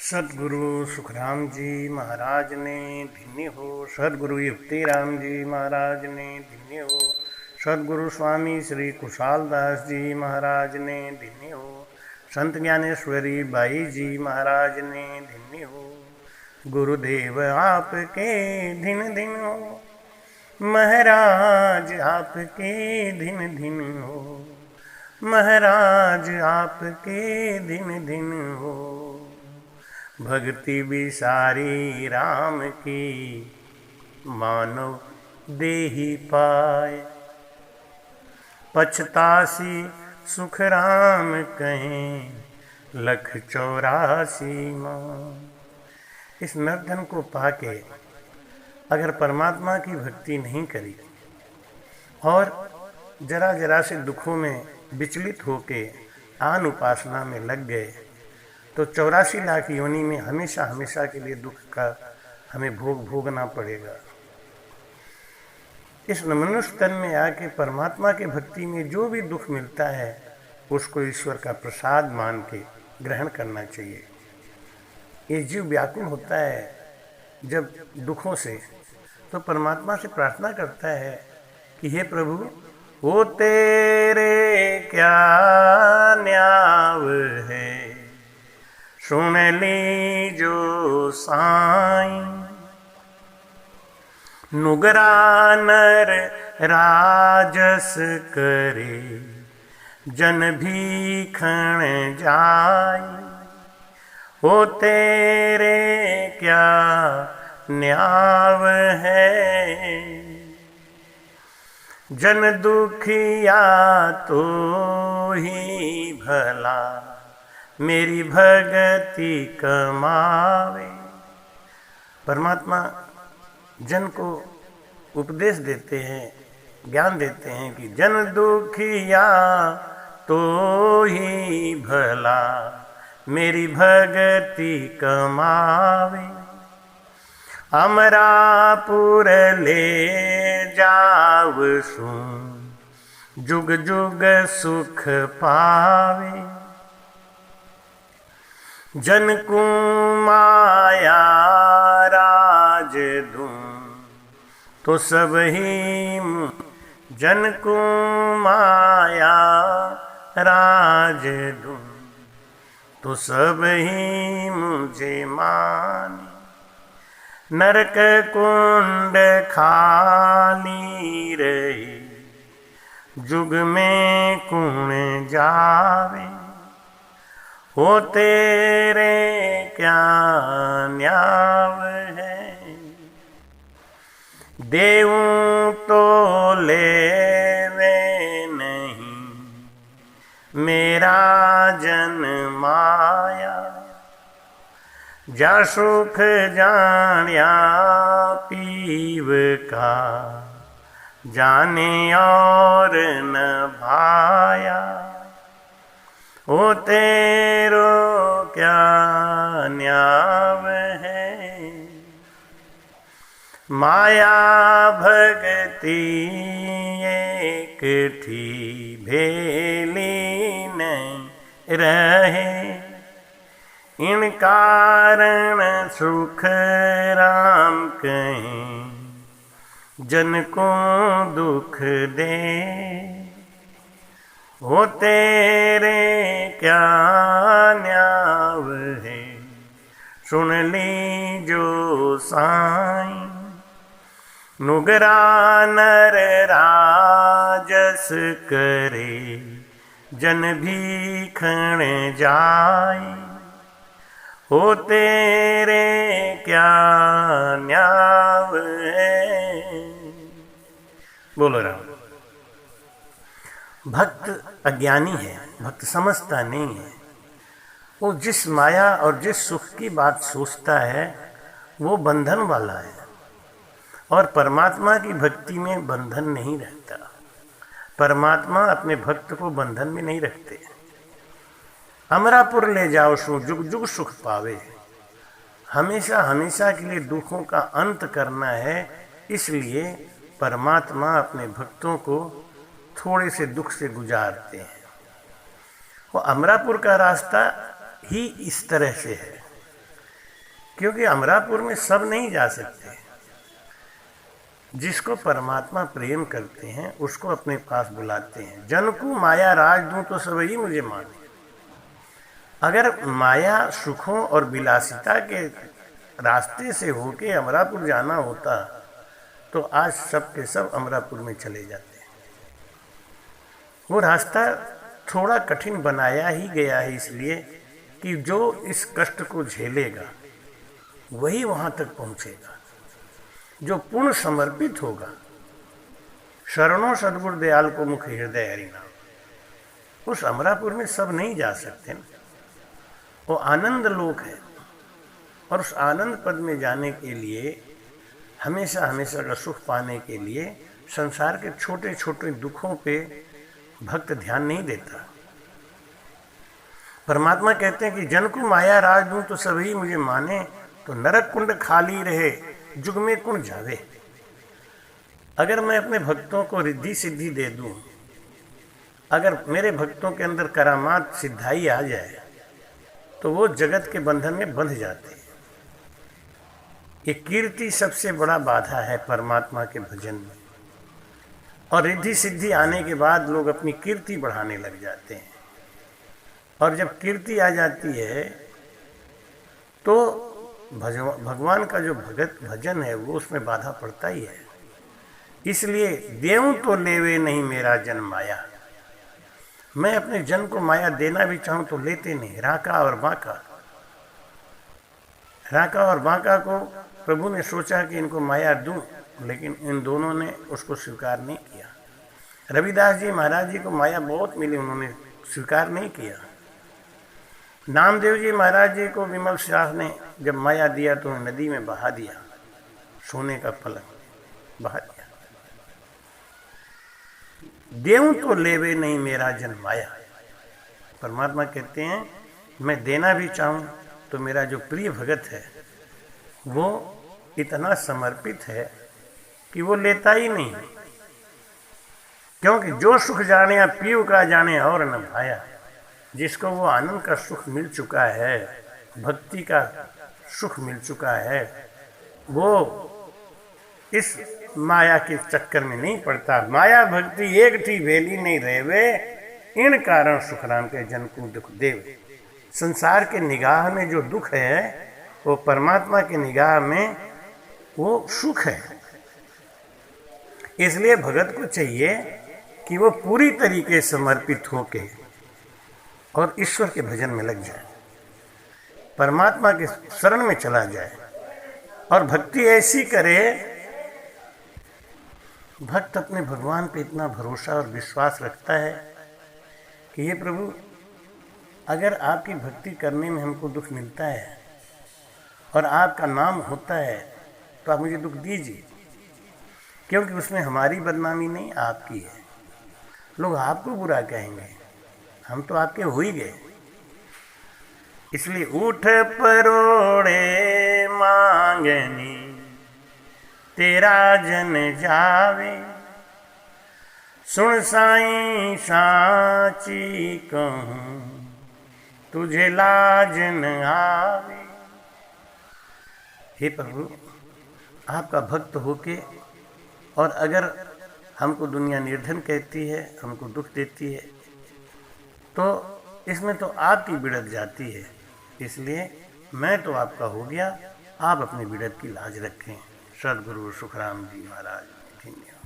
सदगुरु सुखराम जी महाराज ने धन्य हो। सदगुरु युक्तिराम जी महाराज ने धन्य हो। सदगुरु स्वामी श्री कुशाल दास जी महाराज ने धन्य हो। संत ज्ञानेश्वरी बाई जी महाराज ने धन्य हो। गुरुदेव आपके दिन दिन हो, महाराज आपके दिन दिन हो, महाराज आपके दिन दिन हो। भक्ति विसारी राम की, मानव देहि पाए, पछतासी सुख राम कहें, 184 माँ। इस निर्धन को पाके अगर परमात्मा की भक्ति नहीं करी और जरा जरा से दुखों में विचलित होके आन उपासना में लग गए तो 84 लाख योनि में हमेशा हमेशा के लिए दुख का हमें भोगना पड़ेगा। इस मनुष्य तन में आके परमात्मा के भक्ति में जो भी दुख मिलता है उसको ईश्वर का प्रसाद मान के ग्रहण करना चाहिए। ये जीव व्याकुल होता है जब दुखों से, तो परमात्मा से प्रार्थना करता है कि हे प्रभु, वो तेरे क्या न्याव है, सुन ली जो साईं। नुगरा नर राजस करे, जन भीखण जाई। वो तेरे क्या न्याव है, जन दुखिया तो ही भला, मेरी भगति कमावे। परमात्मा जन को उपदेश देते हैं, ज्ञान देते हैं कि जन दुखिया तो ही भला, मेरी भगति कमावे। अमरापुर ले जाव सुन, जुग जुग सुख पावे। जन को माया राज दूं तो सब ही, जन को माया राज दूं तो सब ही मुझे माने। नरक कुंड खाली रही, जुग में कौन जावे। हो तेरे क्या न्याव है, देऊं तो लेवे नहीं, मेरा जन माया। जा सुख जानिया पीव का, जाने और न भाया। ओ तेरो क्या न्याव है, माया भगति एक थी, भेली नहीं रहे। इन कारण सुख राम कहें, जन को दुख दे। हो तेरे क्या न्याव है, सुन ली जो साईं। नुगरा नर राजस करे, जन भीखण जाई। हो तेरे क्या न्याव है। बोलो राम। भक्त अज्ञानी है, भक्त समझता नहीं है। वो जिस माया और जिस सुख की बात सोचता है वो बंधन वाला है, और परमात्मा की भक्ति में बंधन नहीं रहता। परमात्मा अपने भक्त को बंधन में नहीं रखते। अमरापुर ले जाओ सो, जुग जुग सुख पावे। हमेशा हमेशा के लिए दुखों का अंत करना है, इसलिए परमात्मा अपने भक्तों को थोड़े से दुख से गुजारते हैं। वो अमरापुर का रास्ता ही इस तरह से है। क्योंकि अमरापुर में सब नहीं जा सकते। जिसको परमात्मा प्रेम करते हैं उसको अपने पास बुलाते हैं। जन को माया राज दूं तो सब ही मुझे माने। अगर माया सुखों और विलासिता के रास्ते से होके अमरापुर जाना होता तो आज सब के सब अमरापुर में चले जाते हैं। वो रास्ता थोड़ा कठिन बनाया ही गया है इसलिए कि जो इस कष्ट को झेलेगा वही वहां तक पहुंचेगा। जो पूर्ण समर्पित होगा, शरणों सद्गुरु दयाल को मुख हृदय हरिनाम, उस अमरापुर में सब नहीं जा सकते ना। वो आनंद लोक है और उस आनंद पद में जाने के लिए हमेशा हमेशा का सुख पाने के लिए संसार के छोटे छोटे दुखों पे भक्त ध्यान नहीं देता। परमात्मा कहते हैं कि जन को माया राज दूं तो सभी मुझे माने, तो नरक कुंड खाली रहे जुग में कुंड जावे। अगर मैं अपने भक्तों को रिद्धि सिद्धि दे दूं, अगर मेरे भक्तों के अंदर करामात सिद्धाई आ जाए तो वो जगत के बंधन में बंध जाते हैं। ये कीर्ति सबसे बड़ा बाधा है परमात्मा के भजन में। और रिद्धि सिद्धि आने के बाद लोग अपनी कीर्ति बढ़ाने लग जाते हैं, और जब कीर्ति आ जाती है तो भगवान का जो भजन है वो उसमें बाधा पड़ता ही है। इसलिए देऊं तो लेवे नहीं मेरा जन माया। मैं अपने जन को माया देना भी चाहूं तो लेते नहीं। राका और बांका, राका और बांका को प्रभु ने सोचा कि इनको माया दूं, लेकिन इन दोनों ने उसको स्वीकार नहीं किया। रविदास जी महाराज जी को माया बहुत मिली, उन्होंने स्वीकार नहीं किया। नामदेव जी महाराज जी को विमल शाह ने जब माया दिया तो नदी में बहा दिया, सोने का पलंग बहा दिया। देऊं तो लेवे नहीं मेरा जन माया। परमात्मा कहते हैं मैं देना भी चाहूं तो मेरा जो प्रिय भगत है वो इतना समर्पित है कि वो लेता ही नहीं। क्योंकि जो सुख जाने या पीऊ का जाने और न भाया। जिसको वो आनंद का सुख मिल चुका है, भक्ति का सुख मिल चुका है, वो इस माया के चक्कर में नहीं पड़ता। माया भक्ति एक ठी भेली नहीं रहवे, इन कारण सुखराम के जन को दुख देवे। संसार के निगाह में जो दुख है वो परमात्मा की निगाह में वो सुख है। इसलिए भगत को चाहिए कि वो पूरी तरीके से समर्पित होके और ईश्वर के भजन में लग जाए, परमात्मा के शरण में चला जाए और भक्ति ऐसी करे। भक्त अपने भगवान पे इतना भरोसा और विश्वास रखता है कि ये प्रभु, अगर आपकी भक्ति करने में हमको दुख मिलता है और आपका नाम होता है तो आप मुझे दुख दीजिए, क्योंकि उसमें हमारी बदनामी नहीं, आपकी है। लोग आपको बुरा कहेंगे, हम तो आपके हो ही गए। इसलिए उठ परोड़े मांगनी तेरा जन जावे, सुन साईं साची कहूं तुझे लाज न आवे। हे प्रभु, आपका भक्त होके और अगर हमको दुनिया निर्धन कहती है, हमको दुख देती है, तो इसमें तो आपकी बिड़त जाती है। इसलिए मैं तो आपका हो गया, आप अपनी बिड़त की लाज रखें। सद्गुरु सुखराम जी महाराज। धन्यवाद।